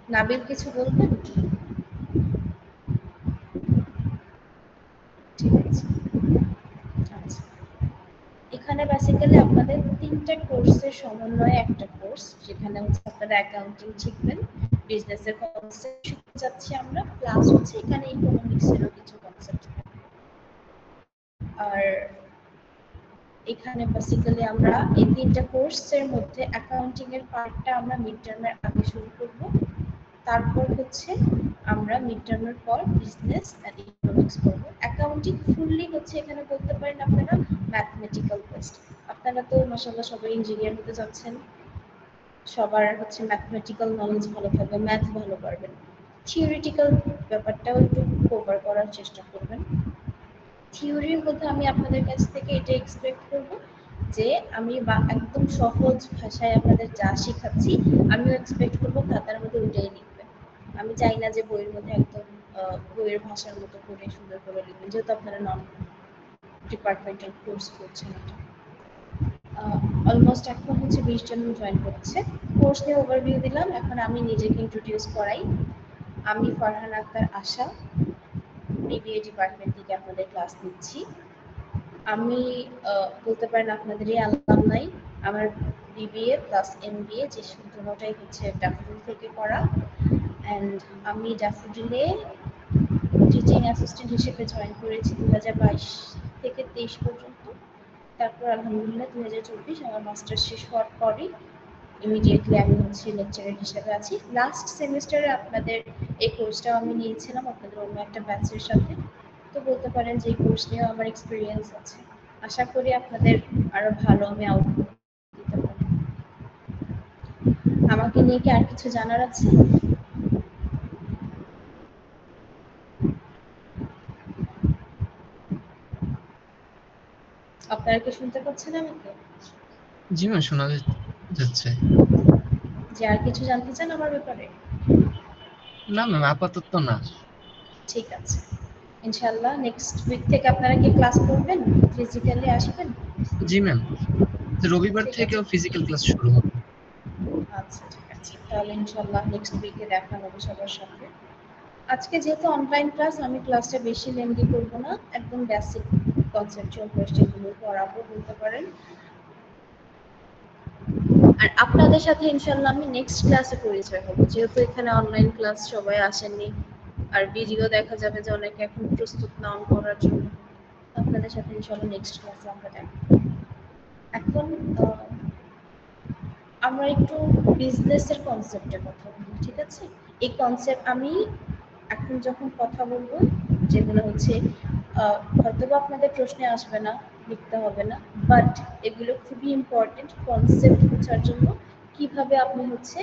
নাবিল কিছু বলবেন? ঠিক আছে। আচ্ছা, এখানে বেসিক্যালি আপনাদের ৩টা কোর্সের সমন্বয়ে একটা কোর্স, যেখানে হচ্ছে আপনারা অ্যাকাউন্টিং শিখবেন, বিজনেসের কনসেপ্ট শিখতে যাচ্ছি আমরা, প্লাস হচ্ছে এখানে ইকোনমিক্সেরও কিছু কনসেপ্ট থাকবে। আর এখানে বেসিক্যালি আমরা এই ৩টা কোর্সের মধ্যে অ্যাকাউন্টিং এর পার্টটা আমরা মিড টার্মের আগে শুরু করব, তারপর হচ্ছে আমরা মিড টার্মের পর বিজনেস আর ইকোনমিক্স পড়বো। অ্যাকাউন্টিং ফুললি হচ্ছে এখানে বলতে পারেন আপনারা ম্যাথমেটিক্যাল বেসড। আপনারা তো মাশাআল্লাহ সবাই ইঞ্জিনিয়ার হতে যাচ্ছেন, সবার হচ্ছে ম্যাথমেটিক্যাল নলেজ ভালো থাকবে, ম্যাথ ভালো পারবেন, থিওরিটিক্যাল ব্যাপারটাও একটু কভার করার চেষ্টা করবেন। থিওরির মধ্যে আমি আপনাদের কাছ থেকে এটা এক্সপেক্ট করব যে আমি একদম সহজ ভাষায় আপনাদের যা শেখাচ্ছি আমিও এক্সপেক্ট করবো খাতার মধ্যে ওইটাই লিখবেন। আমি চাই না যে বইয়ের মধ্যে একদম বইয়ের ভাষার মতো করে সুন্দর করে লিখবেন, যেহেতু আপনারা নন ডিপার্টমেন্টাল কোর্স করছেন। এটা অলমোস্ট এখন হচ্ছে 20 জন জয়েন করছে। কোর্স নিয়ে ওভারভিউ দিলাম, এখন আমি নিজেকে ইন্ট্রোডিউস করাই। আমি ফারহান আক্তার আশা, বিবিএ ডিপার্টমেন্ট থেকে আপনাদের ক্লাস নিচ্ছি। আমি বলতে পারেন আপনাদেরই অ্যালুমনাই। আমার বিবিএ প্লাস এমবিএ যে দুটোটাই হচ্ছে ড্যাফোডিল থেকে করা, অ্যান্ড আমি ড্যাফোডিলে টিচিং অ্যাসিস্ট্যান্ট হিসেবে জয়েন করেছি 2022 থেকে 23 পর্যন্ত। তারপর আলহামদুলিল্লাহ 2024 আমার মাস্টার্স শেষ হওয়ার পরই ইমিডিয়েটলি আমি হচ্ছে লেকচারার হিসেবে আছি। লাস্ট সেমিস্টারে আপনাদের এই কোর্সটাও আমি নিয়েছিলাম আপনাদের অন্য একটা ব্যাচের সাথে, তো বলতে পারেন যে এই কোর্স নিয়েও আমার এক্সপিরিয়েন্স আছে। আশা করি আপনাদের আরো ভালো আমি আউটপুট দিতে পারি। আমাকে নিয়ে কি আর কিছু জানার আছে? আপনারা কি শুনতে পাচ্ছেন আমাকে? জি ম্যাম, শোনা যাচ্ছে। যে আর কিছু জানতে চান আমার ব্যাপারে? না ম্যাম, আপাতত না। ঠিক আছে, ইনশাআল্লাহ নেক্সট উইক থেকে আপনারা কি ক্লাস করবেন, ফিজিক্যালি আসবেন? জি ম্যাম, রবিবার ঠিক আছে, থেকেও ফিজিক্যাল ক্লাস শুরু হবে। আচ্ছা ঠিক আছে, তাহলে ইনশাআল্লাহ নেক্সট উইকে দেখা হবে সবার সাথে। আজকে যেহেতু অনলাইন ক্লাস, আমি ক্লাসটা বেশি লেন্দি করব না, একদম বেসিক কনসেপচুয়াল কোয়েশ্চেনগুলো পড়াবো বলতে পারেন। আর আপনাদের সাথে ইনশাআল্লাহ আমি নেক্সট ক্লাসে পরিচয় হব, যেহেতু এখানে অনলাইন ক্লাস সবাই আসেননি, আর ভিডিও দেখা যাবে যে অনেকে এখন প্রস্তুত না অন করার জন্য। আপনাদের সাথে ইনশাআল্লাহ নেক্সট ক্লাসে আমরা দেখা। এখন আমরা একটু বিজনেসের কনসেপ্টে কথা বলি, ঠিক আছে? এই কনসেপ্ট আমি এখন যখন কথা বলবো, যেগুলো হচ্ছে হয়তোবা আপনাদের প্রশ্নে আসবে না, লিখতে হবে না, বাট এগুলো খুবই ইম্পর্টেন্ট কনসেপ্ট বোঝার জন্য। কিভাবে আপনি হচ্ছে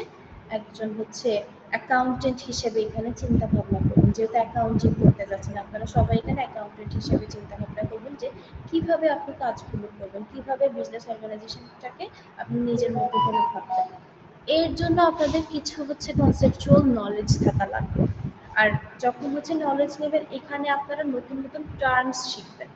একজন হচ্ছে অ্যাকাউন্টেন্ট হিসেবে এখানে চিন্তা ভাবনা করবেন, যেহেতু অ্যাকাউন্টিং করতে যাচ্ছেন আপনারা সবাই এখানে অ্যাকাউন্টেন্ট হিসেবে চিন্তা ভাবনা করবেন যে কিভাবে আপনি কাজগুলো করবেন, কিভাবে বিজনেস অর্গানাইজেশনটাকে আপনি নিজের মতো করে ভাববেন। এর জন্য আপনাদের কিছু হচ্ছে কনসেপচুয়াল নলেজ থাকা লাগবে। আর যখন হচ্ছে নলেজ নেবেন, এখানে আপনারা নতুন নতুন টার্মস শিখবেন।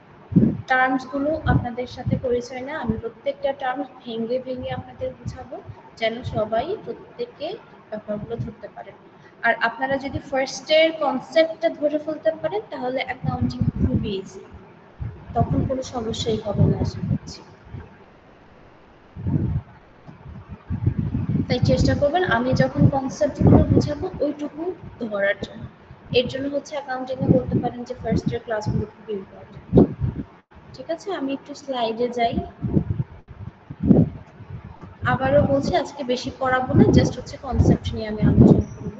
টার্মসগুলো আপনাদের সাথে পরিচয় না, আমি প্রত্যেকটা টার্মস ভেঙে ভেঙে আপনাদের বুঝাবো, যেন সবাই প্রত্যেকে ব্যাপারগুলো ধরতে পারেন। আর আপনারা যদি ফার্স্টের কনসেপ্টটা ধরে ফেলতে পারেন তাহলে অ্যাকাউন্টিং খুবই ইজি, তখন কোনো সমস্যাই হবে না আশা করছি। তাই চেষ্টা করবেন আমি যখন কনসেপ্টগুলো বুঝাবো ওইটুকু ধরার জন্য। এর জন্য হচ্ছে অ্যাকাউন্টিংয়ে বলতে পারেন যে ফার্স্ট ইয়ার ক্লাসগুলো খুব ইম্পর্টেন্ট। ঠিক আছে, আমি একটু স্লাইডে যাই। আবারও বলছি আজকে বেশি পড়াবো না, জাস্ট হচ্ছে কনসেপ্ট নিয়ে আমি আলোচনা করব।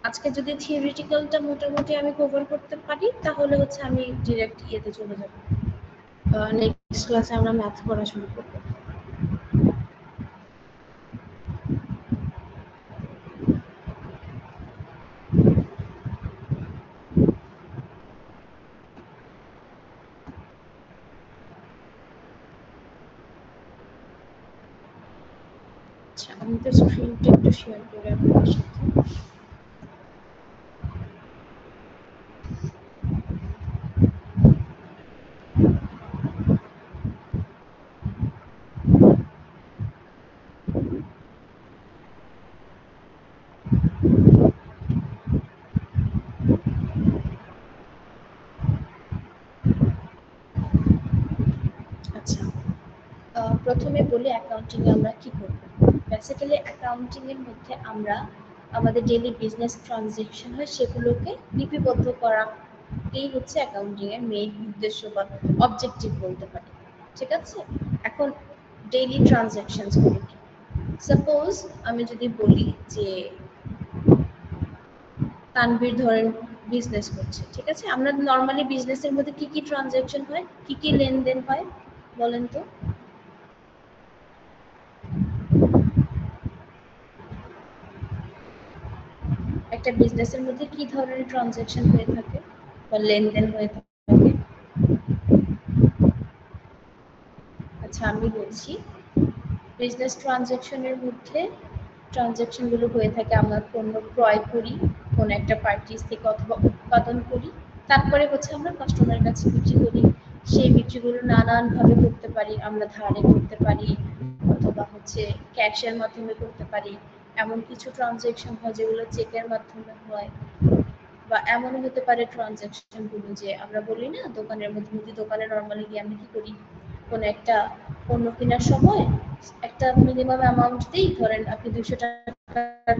আজকে যদি থিওরিটিক্যালটা মোটামুটি আমি কভার করতে পারি তাহলে হচ্ছে আমি ডিরেক্ট ইয়েতে চলে যাব, নেক্সট ক্লাসে আমরা ম্যাথ পড়া শুরু করব। আচ্ছা, আমি তো স্ক্রিনটা একটু শেয়ার করে আপনাদের সাথে। আমি বলি অ্যাকাউন্টিং এ আমরা কি করব। বেসিক্যালি অ্যাকাউন্টিং এর মধ্যে আমরা আমাদের ডেইলি বিজনেস ট্রানজ্যাকশন হয় সেগুলোকে লিপিবদ্ধ করা এই হচ্ছে অ্যাকাউন্টিং এর মেইন উদ্দেশ্য বা অবজেক্টিভ বলতে পারি। ঠিক আছে, এখন ডেইলি ট্রানজ্যাকশনস গুলো কি, সাপোজ আমি যদি বলি যে তানভীর ধরেন বিজনেস করছে, ঠিক আছে, আমরা নর্মালি বিজনেসের মধ্যে কি কি ট্রানজ্যাকশন হয়, কি কি লেনদেন হয় বলেন তো? একটা বিজনেসের মধ্যে কি ধরনের ট্রানজ্যাকশন হয়ে থাকে বা লেনদেন হয়ে থাকে? আচ্ছা আমি বলছি, বিজনেস ট্রানজ্যাকশনের মধ্যে ট্রানজ্যাকশনগুলো হয়ে থাকে আমরা পণ্য ক্রয় করি কোন একটা পার্টিস থেকে অথবা উৎপাদন করি, তারপরে হচ্ছে আমরা কাস্টমারের কাছে বিক্রি করি। সেই বিক্রিগুলো নানানভাবে করতে পারি, আমরা ধারে করতে পারি অথবা হচ্ছে ক্যাশের মাধ্যমে করতে পারি। এমন কিছু ট্রানজ্যাকশন হয় যেগুলো চেকের মাধ্যমে হয়, বা এমনও হতে পারে ট্রানজ্যাকশন গুলো যে আমরা বলি না দোকানের মধ্যে, মুদি দোকানে নর্মালি গিয়ে আমরা কি করি, কোন একটা পণ্য কেনার সময় একটা মিনিমাম অ্যামাউন্ট দিই, ধরেন আপনি 200 টাকা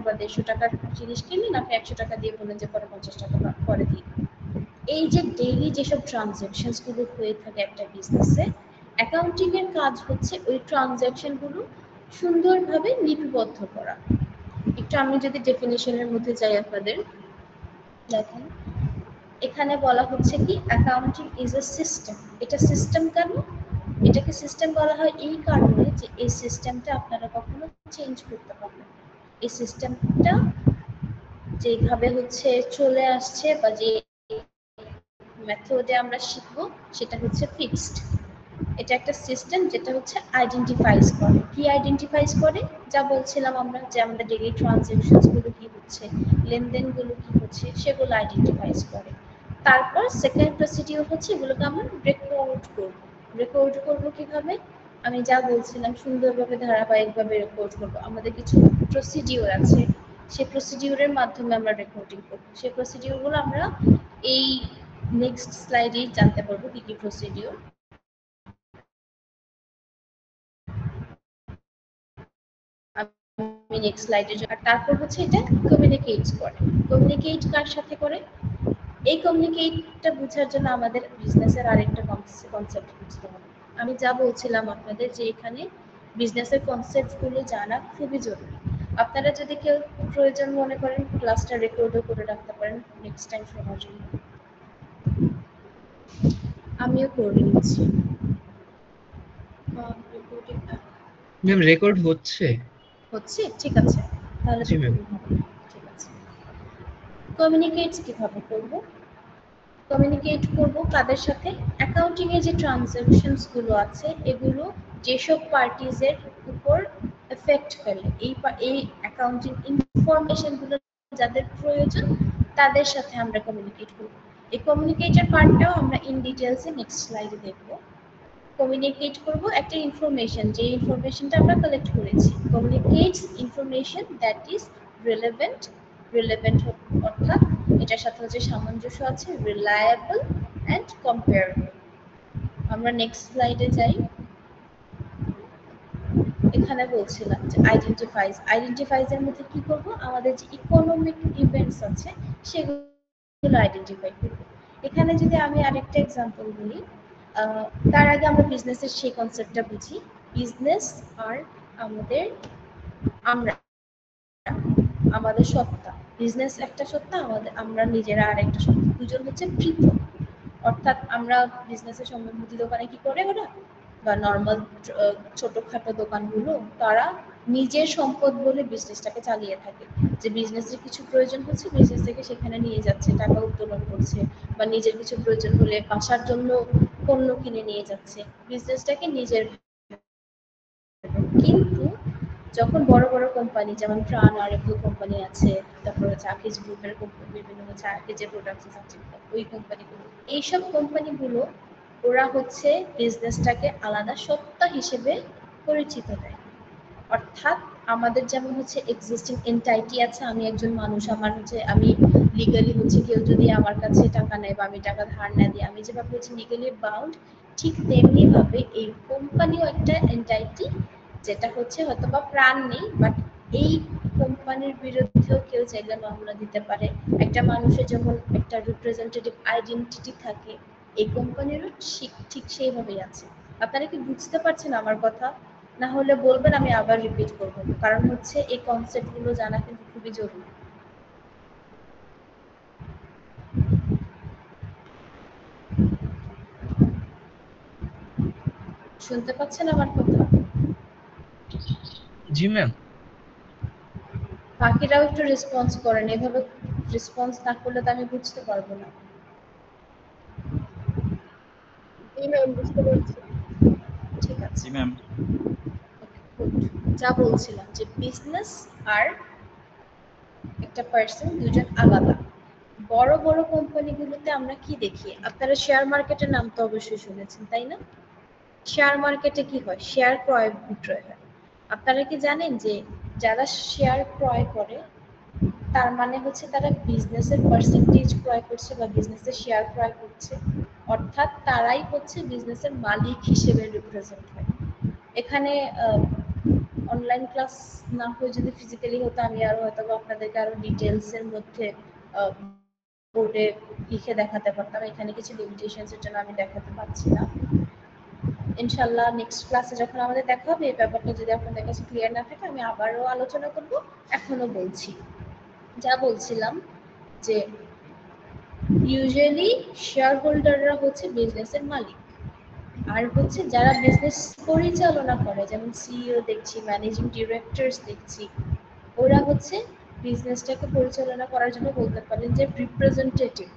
বা 150 টাকার জিনিস কিনলেন, আপনি 100 টাকা দিয়ে বললেন যে পরে 50 টাকা পরে দিই। এই যে ডেইলি যেসব ট্রানজ্যাকশনস গুলো হয়ে থাকে একটা বিজনেসে, অ্যাকাউন্টিং এর কাজ হচ্ছে ওই ট্রানজ্যাকশন গুলো সুন্দরভাবে লিপিবদ্ধ করা। একটু আমি যদি ডেফিনিশনের মধ্যে যাই আপনাদের, দেখেন এখানে বলা হচ্ছে কি অ্যাকাউন্টিং ইজ এ সিস্টেম। এটা সিস্টেম কেন, এটাকে সিস্টেম বলা হয় এই কারণে যে এই সিস্টেমটা আপনারা কখনো চেঞ্জ করতে পারবেন না। এই সিস্টেমটা যেভাবে হচ্ছে চলে আসছে বা যে মেথডে আমরা শিখবো সেটা হচ্ছে ফিক্সড। এটা একটা সিস্টেম যেটা হচ্ছে আইডেন্টিফাইজ করে, কি আইডেন্টিফাইজ করে, যা বলছিলাম আমরা যে আমাদের ডেইলি ট্রানজ্যাকশনস গুলো কি হচ্ছে, লেনদেনগুলো কি হচ্ছে, সেগুলো আইডেন্টিফাইজ করে। তারপর সেকেন্ড প্রসিডিউর হচ্ছে এগুলোকে আমরা রেকর্ড করব। রেকর্ড করব কিভাবে, আমি যা বলছিলাম সুন্দরভাবে ধারাবাহিকভাবে রেকর্ড করব। আমাদের কিছু প্রসিডিউর আছে, সেই প্রসিডিউরের মাধ্যমে আমরা রেকর্ডিং করব। সেই প্রসিডিউরগুলো আমরা এই নেক্সট স্লাইডেই জানতে পারবো কি কি প্রসিডিউর। আমি নেক্সট স্লাইডে আর তারপর হচ্ছে এটা কমিউনিকেট করে। কমিউনিকেট কার সাথে করে, এই কমিউনিকেটটা বোঝার জন্য আমাদের বিজনেসের আরেকটা কনসেপ্ট বুঝতে হবে। আমি যা বলছিলাম আপনাদের যে এখানে বিজনেসের কনসেপ্টগুলো জানা খুবই জরুরি। আপনারা যদি কেউ প্রয়োজন মনে করেন ক্লাসটা রেকর্ডও করে রাখতে পারেন নেক্সট টাইম শোনার জন্য। আমিও করে নিচ্ছি। ম্যাম রেকর্ড হচ্ছে? হচ্ছে, ঠিক আছে, তাহলে তো জি ম্যাম। খুবই ভালো। ঠিক আছে, কমিউনিকেট কিভাবে করব, কমিউনিকেট করব কাদের সাথে, অ্যাকাউন্টিং এর যে ট্রানজ্যাকশনস গুলো আছে এগুলো যেসব পার্টিজ এর উপর এফেক্ট ফেলে, এই অ্যাকাউন্টিং ইনফরমেশন গুলো যাদের প্রয়োজন তাদের সাথে আমরা কমিউনিকেট করব। এই কমিউনিকেটের পার্টটাও আমরা ইন ডিটেইলসে নেক্সট স্লাইডে দেখব। কমিউনিকেট করব একটা ইনফরমেশন, যে ইনফরমেশনটা আমরা কালেক্ট করেছি, communicates information that is relevant. Relevant অর্থাৎ এটার সাথে হচ্ছে সামঞ্জস্য আছে, রিলায়েবল অ্যান্ড কম্পেয়ারেবল। আমরা নেক্সট স্লাইডে যাই। এখানে বলছিলাম যে আইডেন্টিফাইজ এর মধ্যে কি করব, আমাদের যে ইকোনমিক ইভেন্টস আছে সেগুলো আইডেন্টিফাই করব। এখানে যদি আমি আরেকটা এক্সাম্পল বলি, তার আগে আমরা বিজনেসের সেই কনসেপ্টটা বুঝি। বিজনেস আর আমাদের আমরা, আমাদের সত্তা, বিজনেস একটা সত্তা, আমরা নিজেরা আর একটা সত্তা, দুজন হচ্ছে পৃথক। অর্থাৎ আমরা বিজনেসের সময় মুদি দোকানে কি করে ওরা বা নর্মাল ছোটখাটো দোকানগুলো, তারা নিজের সম্পদ বলে বিজনেসটাকে চালিয়ে থাকে। যে বিজনেসের কিছু প্রয়োজন হচ্ছে বিজনেস থেকে সেখানে নিয়ে যাচ্ছে, টাকা উত্তোলন করছে, বা নিজের কিছু প্রয়োজন হলে বাসার জন্য পণ্য কিনে নিয়ে যাচ্ছে, বিজনেসটাকে নিজের। কিন্তু যখন বড় বড় কোম্পানি যেমন প্রাণ আর এগুলো কোম্পানি আছে, তারপরে চাকিজ গ্রুপের বিভিন্ন হচ্ছে আর্কিজের প্রোডাকশন আছে ওই কোম্পানিগুলো, এইসব কোম্পানিগুলো ওরা হচ্ছে বিজনেসটাকে আলাদা সত্তা হিসেবে পরিচিত দেয়। অর্থাৎ আমাদের যেমন হচ্ছে এক্সিস্টিং এন্টাইটি আছে, আমি একজন মানুষ, আমার হচ্ছে আমি লিগালি হচ্ছে কেউ যদি আমার কাছে টাকা নেয় বা আমি টাকা ধার না দিই, আমি যেভাবে হচ্ছে লিগালি বাউন্ড, ঠিক তেমনি ভাবে এই কোম্পানিও একটা এন্টাইটি, যেটা হচ্ছে হয়তোবা প্রাণ নেই, বাট এই কোম্পানির বিরুদ্ধেও কেউ চাইলে মামলা দিতে পারে। একটা মানুষের যেমন একটা রিপ্রেজেন্টেটিভ আইডেন্টিটি থাকে, এই কোম্পানিরও ঠিক সেইভাবেই আছে। আপনারা কি বুঝতে পারছেন আমার কথা? না হলে বলবেন, আমি আবার রিপিট করব, কারণ হচ্ছে এই কনসেপ্টগুলো জানা কিন্তু খুবই জরুরি। শুনতে পাচ্ছেন আমার কথা? জি ম্যাম। বাকিরাও একটু রেসপন্স করেন, এভাবে রেসপন্স না করলে তো আমি বুঝতে পারবো না। জি ম্যাম, বুঝতে পারছি। ঠিক আছে জি ম্যাম। যা বলছিলাম যে বিজনেস আর একটা পার্সন দুজন আলাদা। বড় বড় কোম্পানিগুলোতে আমরা কি দেখি, আপনারা শেয়ার মার্কেটের নাম তো অবশ্যই শুনেছেন, তাই না? শেয়ার মার্কেটে কি হয়? শেয়ার ক্রয় বিক্রয় হয়। আপনারা কি জানেন যে যারা শেয়ার ক্রয় করে তার মানে হচ্ছে তারা বিজনেসের পার্সেন্টেজ ক্রয় করছে বা বিজনেসের শেয়ার ক্রয় করছে, অর্থাৎ তারাই হচ্ছে বিজনেসের মালিক হিসেবে রিপ্রেজেন্ট হয়। এখানে অনলাইন ক্লাস না হয়ে যদি ফিজিক্যালি হতো, আমি আরো হয়তো আপনাদেরকে আরো ডিটেলস এর মধ্যে বোর্ডে লিখে দেখাতে পারতাম। এখানে কিছু লিমিটেশনস এর জন্য আমি দেখাতে পারছি না। ইনশাআল্লাহ নেক্সট ক্লাসে যখন আমাদের দেখা হবে, এই ব্যাপারটা যদি আপনাদের কাছে ক্লিয়ার না থাকে আমি আবারও আলোচনা করব। এখনো বলছি, যা বলছিলাম যে ইউজুয়ালি শেয়ার হোল্ডাররা হচ্ছে বিজনেসের মালিক, আর হচ্ছে যারা বিজনেস পরিচালনা করে, যেমন সিইও দেখছি, ম্যানেজিং ডিরেক্টরস দেখছি, ওরা হচ্ছে বিজনেসটাকে পরিচালনা করার জন্য বলতে পারেন যে রিপ্রেজেন্টেটিভ।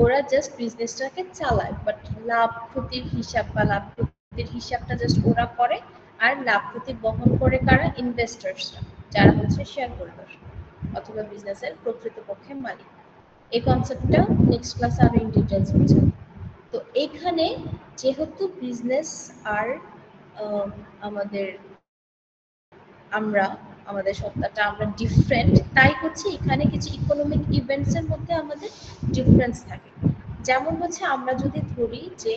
ওরা জাস্ট বিজনেসটাকে চালায়, বাট লাভ ক্ষতির হিসাব বা লাভ ক্ষতির হিসাবটা জাস্ট ওরা করে। আর লাভ ক্ষতি বহন করে কারা? ইনভেস্টার্সরা, যারা হচ্ছে শেয়ার হোল্ডার অথবা বিজনেসের প্রকৃতপক্ষে মালিক। এই কনসেপ্টটা নেক্সট ক্লাসে আরো ইন ডিটেইলস বুঝাবো। তো এখানে যেহেতু বিজনেস আর আমাদের আমাদের সত্তাটা আমরা ডিফারেন্ট, তাই হচ্ছে এখানে কিছু ইকোনমিক ইভেন্টস এর মধ্যে আমাদের ডিফারেন্স থাকে। যেমন হচ্ছে আমরা যদি ধরি যে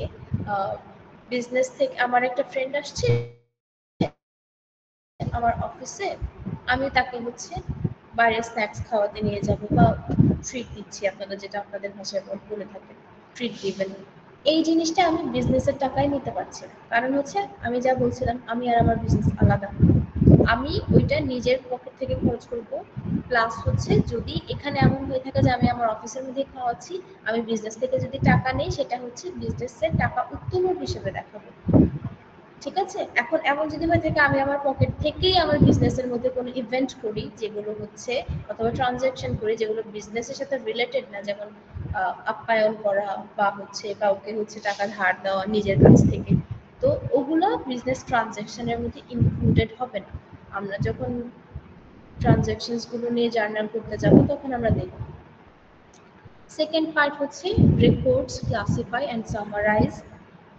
বিজনেস থেকে আমার একটা ফ্রেন্ড আসছে আমার অফিসে, আমি তাকে হচ্ছে বাইরে স্ন্যাক্স খাওয়াতে নিয়ে যাব বা ট্রিট দিচ্ছি, আপনারা যেটা আপনাদের ভাষায় বলে থাকেন ট্রিট দিবেন। এই জিনিসটা আমি বিজনেসের টাকায় নিতে পারছি না, কারণ হচ্ছে আমি যা বলছিলাম আমি আর আমার বিজনেস আলাদা। আমি ওইটা নিজের পকেট থেকে খরচ করব, প্লাস হচ্ছে যদি এখানে এমন হয়ে থাকে যে আমি আমার অফিসের মধ্যে খাওয়াচ্ছি, আমি বিজনেস থেকে যদি টাকা নেই সেটা হচ্ছে বিজনেসের টাকা উত্তোলন হিসেবে দেখাবো। ঠিক আছে? এখন এমন যদি হয়ে থাকে আমি আমার পকেট থেকেই আমার বিজনেসের মধ্যে কোনো ইভেন্ট করি যেগুলো হচ্ছে, অথবা ট্রানজাকশন করি যেগুলো বিজনেসের সাথে রিলেটেড না, যেমন আপ্যায়ন করা বা হচ্ছে কাউকে হচ্ছে টাকা ধার দেওয়া নিজের কাছ থেকে, তো ওগুলো বিজনেস ট্রানজাকশনের মধ্যে ইনক্লুডেড হবে না। আমরা যখন ট্রানজাকশনস গুলো নিয়ে জার্নাল করতে যাব তখন আমরা দেখব। সেকেন্ড পার্ট হচ্ছে রেকর্ডস, ক্লাসিফাই এন্ড সামারাইজ।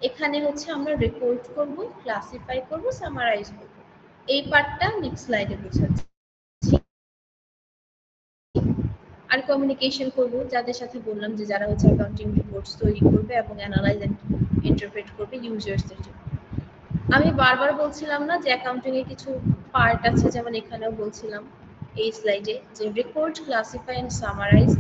এখানে হচ্ছে আমরা রেকর্ড করব, ক্লাসিফাই করব, সামারাইজ করব। এই পার্টটা নেক্সট স্লাইডে বোঝাচ্ছি। আর কমিউনিকেশন করব যাদের সাথে বললাম যে যারা হচ্ছে অ্যাকাউন্টিং রিপোর্টস তৈরি করবে এবং অ্যানালাইজ এন্ড ইন্টারপ্রেট করবে ইউজার্সদের জন্য। আমি বারবার বলছিলাম না যে অ্যাকাউন্টিং এর কিছু পার্ট আছে, যেমন এখানেও বলছিলাম এই স্লাইডে যে রেকর্ড, ক্লাসিফাই এন্ড সামারাইজ।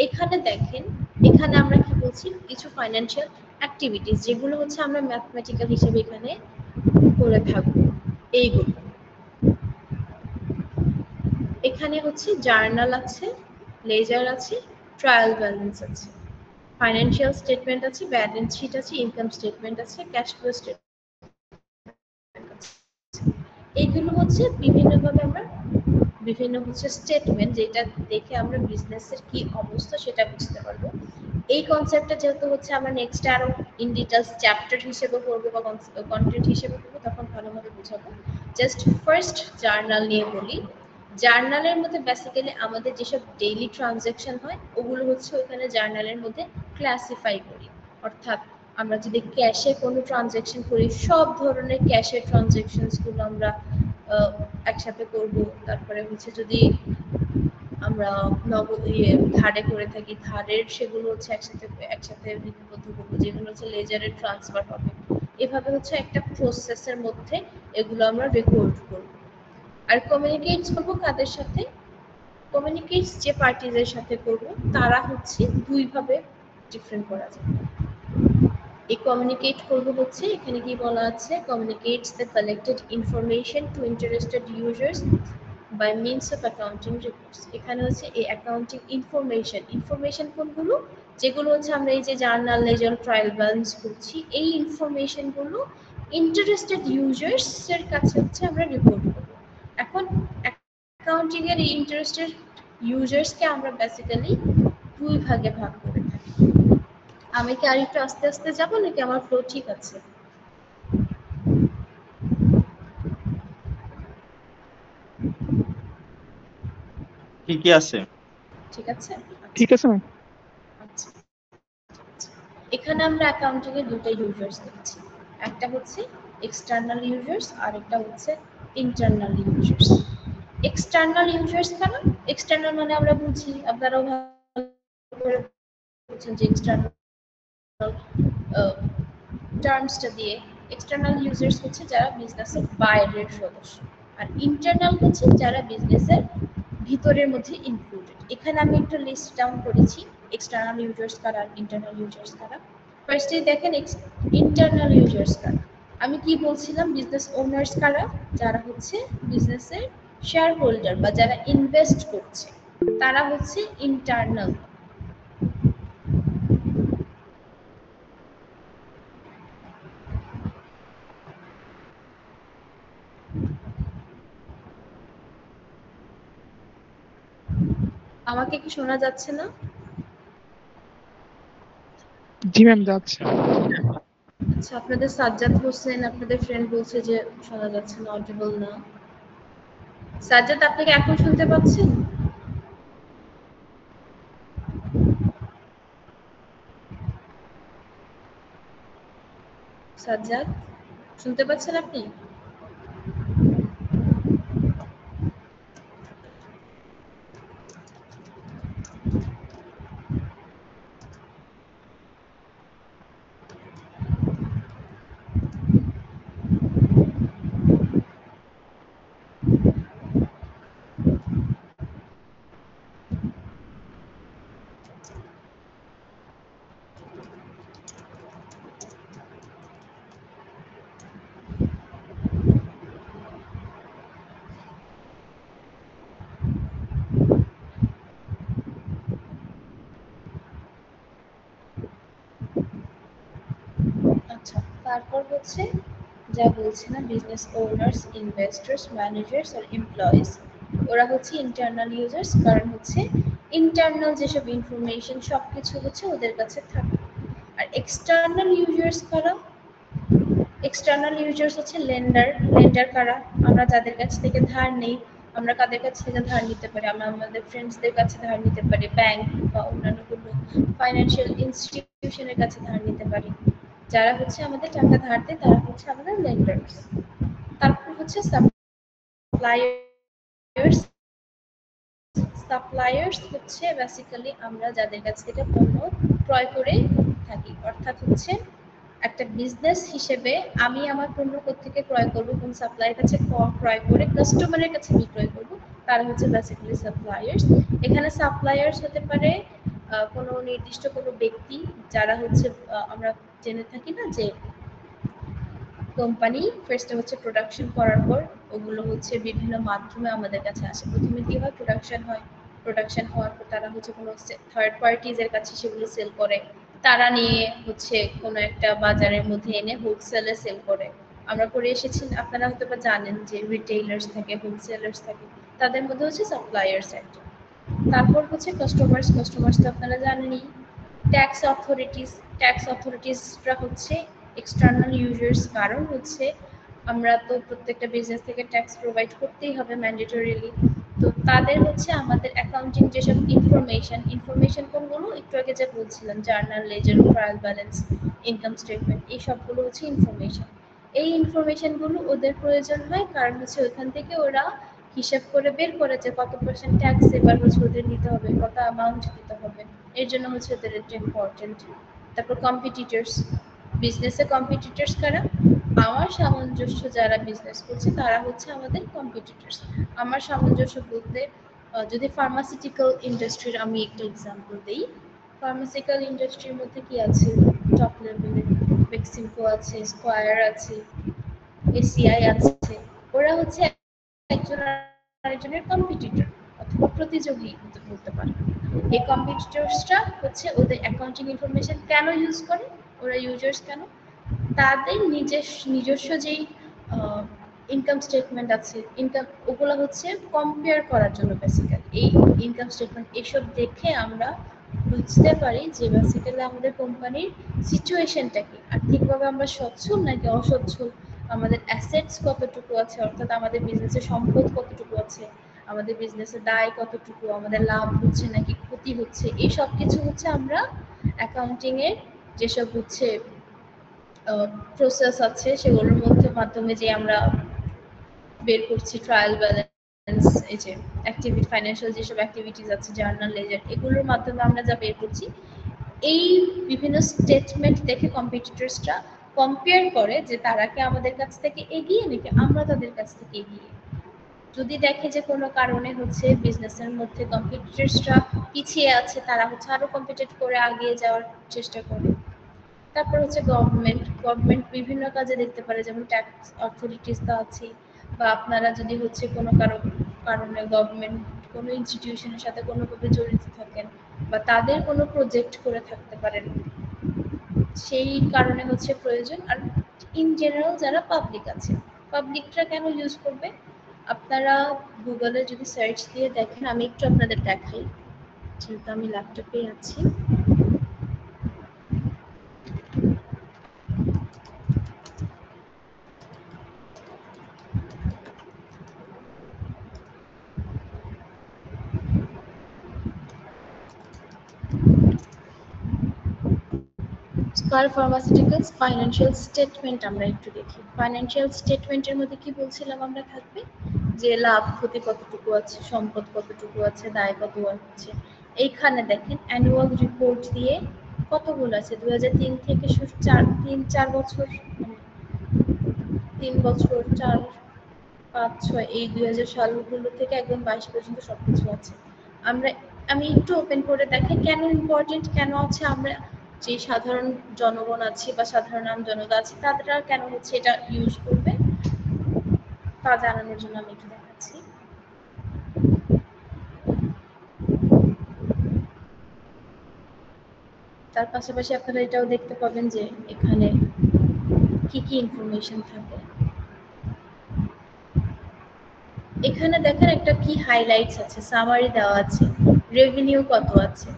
এখানে দেখেন, এখানে আমরা কি বলছি, কিছু ফাইন্যান্সিয়াল অ্যাক্টিভিটিস যেগুলো হচ্ছে আমরা ম্যাথমেটিক্যাল হিসেবে এখানে করে থাকবো। এইগুলো এখানে হচ্ছে জার্নাল আছে, লেজার আছে, ট্রায়াল ব্যালেন্স আছে, ফাইন্যান্সিয়াল স্টেটমেন্ট আছে, ব্যালেন্স শিট আছে, ইনকাম স্টেটমেন্ট আছে, ক্যাশ ফ্লো স্টেটমেন্ট। এইগুলো হচ্ছে বিভিন্নভাবে আমরা বিভিন্ন হচ্ছে স্টেটমেন্ট, যেটা দেখে আমরা বিজনেসের কি অবস্থা সেটা বুঝতে পারবো। এই কনসেপ্টটা যেহেতু হচ্ছে আমরা নেক্সট আরো ইন ডিটেইলস চ্যাপ্টার হিসেবে পড়বো বা কন্টেন্ট হিসেবে পড়বো, তখন ভালোভাবে বুঝাবো। জাস্ট ফার্স্ট জার্নাল নিয়ে বলি। জার্নালের মধ্যে বেসিক্যালি আমাদের যেসব ডেইলি ট্রানজাকশন হয় ওগুলো হচ্ছে ওখানে জার্নালের মধ্যে ক্লাসিফাই করি। অর্থাৎ আমরা যদি ক্যাশে কোনো ট্রানজাকশন করি, সব ধরনের ক্যাশের ট্রানজাকশনস গুলো আমরা একসাথে করব। তারপরে হচ্ছে যদি আমরা ধারে করে থাকি, ধারের সেগুলো হচ্ছে একসাথে লিপিবদ্ধ করবো, যেগুলো হচ্ছে লেজারে ট্রান্সফার হবে। এভাবে হচ্ছে একটা প্রসেসের মধ্যে এগুলো আমরা রেকর্ড করব। আর কমিউনিকেট করব কাদের সাথে? কমিউনিকেট যে পার্টিজের সাথে করব তারা হচ্ছে দুইভাবে ডিফারেন্ট করা যায়। এই কমিউনিকেট করব হচ্ছে এখানে কি বলা আছে, communicates the collected information to interested users by means of accounting reports. এখানে হচ্ছে এই অ্যাকাউন্টিং ইনফরমেশন কোনগুলো, যেগুলো হচ্ছে আমরা এই যে জার্নাল লেজার ট্রায়াল ব্যালেন্স করছি, এই ইনফরমেশনগুলো ইন্টারেস্টেড ইউজার্সের কাছে হচ্ছে আমরা রিপোর্ট করব। এখন অ্যাকাউন্টিং এর এই ইন্টারেস্টেড ইউজার্সকে আমরা বেসিক্যালি দুই ভাগে ভাগ করে থাকি। আমি কি আরেকটু আস্তে আস্তে যাবো নাকি আমার ফ্লো ঠিক আছে? ঠিকই আছে। ঠিক আছে, ঠিক আছে ম্যাম। আচ্ছা, এখানে আমরা অ্যাকাউন্টিং এর দুটো ইউজার্স দেখছি, একটা হচ্ছে এক্সটার্নাল ইউজার্স আর একটা হচ্ছে ইন্টারনাল ইউজার্স। এক্সটার্নাল ইউজার্স কেন? এক্সটার্নাল মানে আমরা বুঝি, আপনারাও ভালো করে বুঝছেন যে এক্সটার্নাল টার্মসটা দিয়ে। এক্সটার্নাল ইউজার্স হচ্ছে যারা বিজনেসের বাইরের সদস্য, আর ইন্টারনাল হচ্ছে যারা বিজনেসের ভিতরের মধ্যে ইনক্লুডেড। এখানে আমি একটু লিস্ট ডাউন করেছি এক্সটার্নাল ইউজার্স কারা আর ইন্টারনাল ইউজার্স কারা। ফার্স্টে দেখেন ইন্টারনাল ইউজার্স কারা। আমি কি বলছিলাম, বিজনেস ওনার্স কারা? যারা হচ্ছে বিজনেসের শেয়ার হোল্ডার বা যারা ইনভেস্ট করছে, তারা হচ্ছে ইন্টারনাল। আমাকে কি শোনা যাচ্ছে না? জি ম্যাম যাচ্ছে। আচ্ছা, আপনাদের সাজ্জাদ হোসেন আপনাদের ফ্রেন্ড বলছে যে শোনা যাচ্ছে না, অডিবল না। সাজ্জাদ, আপনি কি এখন শুনতে পাচ্ছেন? সাজ্জাদ, শুনতে পাচ্ছেন আপনি? আচ্ছা, তারপর হচ্ছে যা বলছি না, বিজনেস ওনার্স, ইনভেস্টর্স, ম্যানেজার্স আর এমপ্লয়িজ, ওরা হচ্ছে ইন্টারনাল ইউজার্স। কারণ হচ্ছে ইন্টারনাল যেসব ইনফরমেশন সবকিছু হচ্ছে ওদের কাছে থাকে। আর এক্সটার্নাল ইউজার্স কারা? এক্সটার্নাল ইউজার্স হচ্ছে লেন্ডার কারা? আমরা যাদের কাছ থেকে ধার নেই। আমরা কাদের কাছ থেকে ধার নিতে পারি? আমরা আমাদের ফ্রেন্ডসদের কাছে ধার নিতে পারি, ব্যাংক বা অন্যান্য কোনো ফাইন্যান্সিয়াল ইনস্টিটিউশনের কাছে ধার নিতে পারি। যারা হচ্ছে আমাদের টাকা ধার দেয় তারা হচ্ছে আমাদের লেন্ডার্স। তারপর হচ্ছে সাপ্লায়ার্স। সাপ্লায়ার্স হচ্ছে বেসিক্যালি আমরা যাদের কাছ থেকে পণ্য ক্রয় করে থাকি, অর্থাৎ হচ্ছে একটা বিজনেস হিসেবে আমি আমার পণ্য কোত্থেকে ক্রয় করব, কোন সাপ্লায়ার কাছে ক্রয় করে কাস্টমারের কাছে বিক্রয় করব, তারা হচ্ছে বেসিক্যালি সাপ্লায়ার্স। এখানে সাপ্লায়ার্স হতে পারে কোনো নির্দিষ্ট কোনো ব্যক্তি, যারা হচ্ছে আমরা জেনে থাকি না যে কোম্পানি ফার্স্টে হচ্ছে প্রোডাকশন করার পর ওগুলো হচ্ছে বিভিন্ন মাধ্যমে আমাদের কাছে আসে। প্রথমে কি হয়, প্রোডাকশন হয়, প্রোডাকশন হওয়ার পর তারা হচ্ছে কোনো থার্ড পার্টিজের কাছে সেগুলো সেল করে, তারা নিয়ে হচ্ছে কোনো একটা বাজারের মধ্যে এনে হোলসেলে সেল করে। আমরা করে এসেছি, আপনারা হয়তো বা জানেন যে রিটেইলার্স থাকে, হোলসেলার্স থাকে, তাদের মধ্যে হচ্ছে সাপ্লায়ার্স একটা। তারপর হচ্ছে কাস্টমার্স তো আপনারা জানেনই। ট্যাক্স অথরিটিসরা হচ্ছে এক্সটার্নাল ইউজার্স। কারণ হচ্ছে আমরা তো প্রত্যেকটা বিজনেস থেকে ট্যাক্স প্রোভাইড করতেই হবে ম্যান্ডেটরিলি। তো তাদের হচ্ছে আমাদের অ্যাকাউন্টিং যেসব ইনফরমেশন কোনগুলো একটু আগে যা বলছিলাম, journal ledger trial balance income statement, এই সবগুলো হচ্ছে ইনফরমেশন। এই ইনফরমেশনগুলো ওদের প্রয়োজন হয়, কারণ হচ্ছে ওইখান থেকে ওরা হিসাব করে বের করে যে কত % ট্যাক্স এবার হচ্ছে ওদের নিতে হবে, কত অ্যামাউন্ট দিতে হবে, এর জন্য হচ্ছে ওদের এটা ইম্পর্টেন্ট। তারপর কম্পিটিটরস, বিজনেসে কম্পিটিটরস কারা? আমার সামঞ্জস্য যারা বিজনেস করছে তারা হচ্ছে আমাদের কম্পিটিটরস। আমার সামঞ্জস্য বলতে যদি ফার্মাসিউটিক্যাল ইন্ডাস্ট্রির আমি একটা এক্সাম্পল দিই, ফার্মাসিউটিক্যাল ইন্ডাস্ট্রির মধ্যে কি আছে? টপ লেভেলে বেক্সিমকো আছে, স্কয়ার আছে, এসিআই আছে। ওরা হচ্ছে একজন আরেকজনের কম্পিটিটর অথবা প্রতিযোগী বলতে পারে। এই কম্পিটিটরসরা হচ্ছে ওদের অ্যাকাউন্টিং ইনফরমেশন কেন ইউজ করে? ওরা ইউজার্স কেন? তাদের নিজস্ব যেই ইনকাম স্টেটমেন্ট আছে, ইনকাম ওগুলো হচ্ছে কম্পেয়ার করার জন্য বেসিক্যালি। এই ইনকাম স্টেটমেন্ট এসব দেখে আমরা বুঝতে পারি যে বেসিক্যালি আমাদের কোম্পানির সিচুয়েশনটা কি, আর্থিকভাবে আমরা সচ্ছল নাকি অসচ্ছল, আমাদের অ্যাসেটস কতটুকু আছে, অর্থাৎ আমাদের বিজনেসের সম্পদ কতটুকু আছে, আমাদের বিজনেসের দায় কতটুকু, আমাদের লাভ হচ্ছে নাকি ক্ষতি হচ্ছে, এই সব কিছু হচ্ছে আমরা অ্যাকাউন্টিং এর যেসব হচ্ছে প্রসেস আছে সেগুলোর মাধ্যমে যে আমরা বের করছি ট্রায়াল ব্যালেন্স, এই যে অ্যাক্টিভিটি ফাইন্যান্সিয়াল যেসব অ্যাক্টিভিটিস আছে, জার্নাল, লেজার, এগুলোর মাধ্যমে আমরা যা বের করছি, এই বিভিন্ন স্টেটমেন্ট দেখে কম্পিটিটরসরা কম্পেয়ার করে যে তারা কি আমাদের কাছ থেকে এগিয়ে নাকি আমরা তাদের কাছ থেকে এগিয়ে। যদি দেখে যে কোনো কারণে হচ্ছে বিজনেসের মধ্যে কম্পিটিটরসরা পিছিয়ে আছে, তারা হচ্ছে আরো কম্পিটিট করে আগিয়ে যাওয়ার চেষ্টা করে। তারপর হচ্ছে গভর্নমেন্ট বিভিন্ন কাজে দেখতে পারে, যেমন ট্যাক্স অথরিটিস তো আছে, বা আপনারা যদি হচ্ছে কোনো কারণে গভর্নমেন্ট কোনো ইনস্টিটিউশনের সাথে কোনোভাবে জড়িত থাকেন বা তাদের কোনো প্রজেক্ট করে থাকতে পারেন, সেই কারণে হচ্ছে প্রয়োজন। আর ইন জেনারেল যারা পাবলিক আছে, পাবলিকরা কেন ইউজ করবে? আপনারা গুগলে যদি সার্চ দিয়ে দেখেন, আমি একটু আপনাদের দেখাই যেহেতু আমি ল্যাপটপে আছি। স্কয়ার ফার্মাসিউটিক্যালস ফাইন্যান্সিয়াল স্টেটমেন্ট আমরা একটু দেখি। ফাইন্যান্সিয়াল স্টেটমেন্টের মধ্যে কি বলছিলাম আমরা থাকবে? যে লাভ ক্ষতি কতটুকু আছে, সম্পদ কতটুকু আছে, দায় কত আছে। এইখানে দেখেন অ্যানুয়াল রিপোর্ট দিয়ে কতগুলো আছে, 2003 থেকে 4 বছর, 3 বছর, 4, 5, 6, এই 2000 সালগুলো থেকে একদম 22 পর্যন্ত সবকিছু আছে। আমি একটু ওপেন করে দেখি কেন ইম্পর্টেন্ট, কেন আছে, আমরা যে সাধারণ জনগণ আছি বা সাধারণ জনতা আছে তারা কেন হচ্ছে এটা ইউজ করবে তা জানানোর জন্য আমি একটু দেখাচ্ছি। তার পাশাপাশি আপনারা এটাও দেখতে পাবেন যে এখানে কি কি ইনফরমেশন থাকে। এখানে দেখেন একটা কি হাইলাইটস আছে, সামারি দেওয়া আছে, রেভিনিউ কত আছে।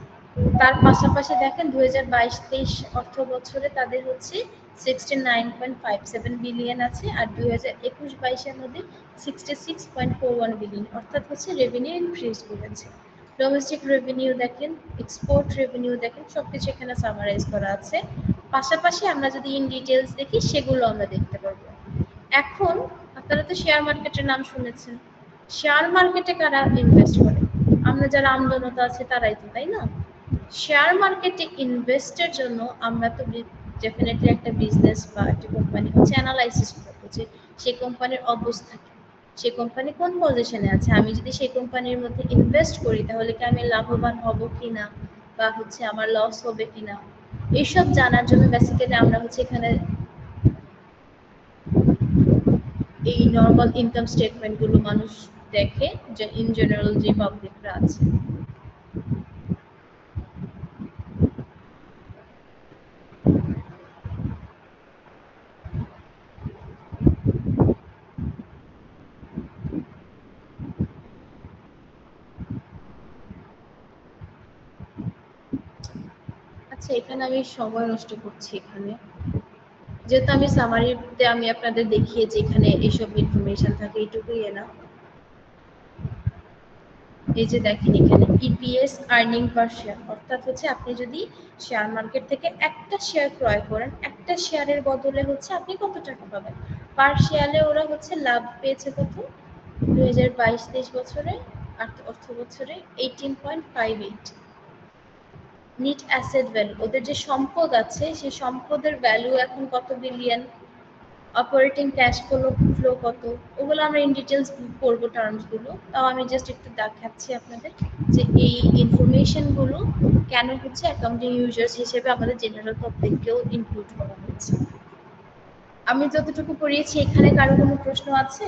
তার পাশাপাশি দেখেন 2022-23 অর্থ বছরে তাদের হচ্ছে 69.57 বিলিয়ন আছে, আর 2021-22 মধ্যে 66.41 বিলিয়ন, অর্থাৎ হচ্ছে রেভিনিউ ইনক্রিজ করেছে। ডোমেস্টিক রেভিনিউ দেখেন, এক্সপোর্ট রেভিনিউ দেখেন, সবকিছু এখানে সামারাইজ করা আছে। পাশাপাশি আমরা যদি ইন ডিটেইলস দেখি সেগুলো আমরা দেখতে পারবো। এখন আপনারা তো শেয়ার মার্কেটের নাম শুনেছেন, শেয়ার মার্কেটে কারা ইনভেস্ট করে? আমরা যারা আমজনতা আছে তারাই তো, তাই না? শেয়ার মার্কেটে ইনভেস্টের জন্য আমরা তো ডেফিনেটলি একটা বিজনেস বা একটা কোম্পানি হচ্ছে অ্যানালাইসিস করবো যে সেই কোম্পানির অবস্থা কি, সেই কোম্পানি কোন পজিশনে আছে। আমি যদি সেই কোম্পানির মধ্যে ইনভেস্ট করি তাহলে কি আমি লাভবান হব কিনা বা হচ্ছে আমার লস হবে কিনা, এইসব জানার জন্য বেসিক্যালি আমরা হচ্ছে এখানে এই নরমাল ইনকাম স্টেটমেন্ট গুলো মানুষ দেখে, যে ইন জেনারেল যে পাবলিকরা আছে। আচ্ছা, এখানে আমি সময় নষ্ট করছি। এখানে যেহেতু আমি সামারিতে আমি আপনাদের দেখিয়েছি এখানে এইসব ইনফরমেশন থাকে, এইটুকুই না। এই যে দেখেন এখানে ইপিএস, আর্নিং পার শেয়ার, অর্থাৎ হচ্ছে আপনি যদি শেয়ার মার্কেট থেকে একটা শেয়ার ক্রয় করেন, একটা শেয়ারের বদলে হচ্ছে আপনি কত টাকা পাবেন। পার শেয়ারে ওরা হচ্ছে লাভ পেয়েছে কত, 2022-23 বছরে অর্থ বছরে 18.58 নিট অ্যাসেট ভ্যালু, ওদের যে সম্পদ আছে সেই সম্পদের ভ্যালু এখন কত বিলিয়ন, অপারেটিং ক্যাশ ফ্লো কত, ওগুলো আমরা ইন ডিটেলস পড়বো টার্মসগুলো। তাও আমি জাস্ট একটু দেখাচ্ছি আপনাদের যে এই ইনফরমেশনগুলো কেন হচ্ছে অ্যাকাউন্টিং ইউজার্স হিসেবে আমাদের জেনারেল পাবলিককেও ইনক্লুড করা হচ্ছে। আমি যতটুকু পড়িয়েছি এখানে কারো কোনো প্রশ্ন আছে?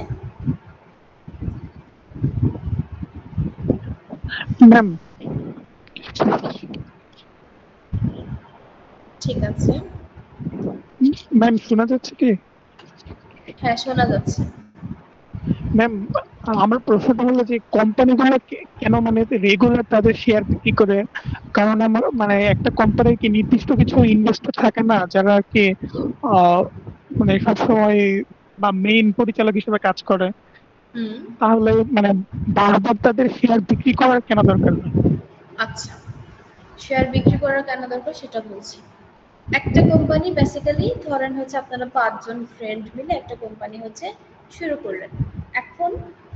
ম্যাম ঠিক আছে, ম্যাম শোনা যাচ্ছে কি? হ্যাঁ শোনা যাচ্ছে। ম্যাম আমার প্রশ্নটা হলো যে কোম্পানিগুলো কেন মানে রেগুলার তাদের শেয়ার বিক্রি করে? কারণ আমার মানে একটা কোম্পানির কি নির্দিষ্ট কিছু ইনভেস্টর থাকে না যারা কি মানে সবসময় বা মেইন পরিচালক হিসেবে কাজ করে? তাহলে মানে বারবার তাদের শেয়ার বিক্রি করার কেন দরকার? আচ্ছা, শেয়ার বিক্রি করার কেন দরকার সেটা বলছি। একটা কোম্পানি বেসিক্যালি ধরেন হচ্ছে আপনারা 5 জন ফ্রেন্ড মিলে একটা কোম্পানি হচ্ছে শুরু করলেন। এখন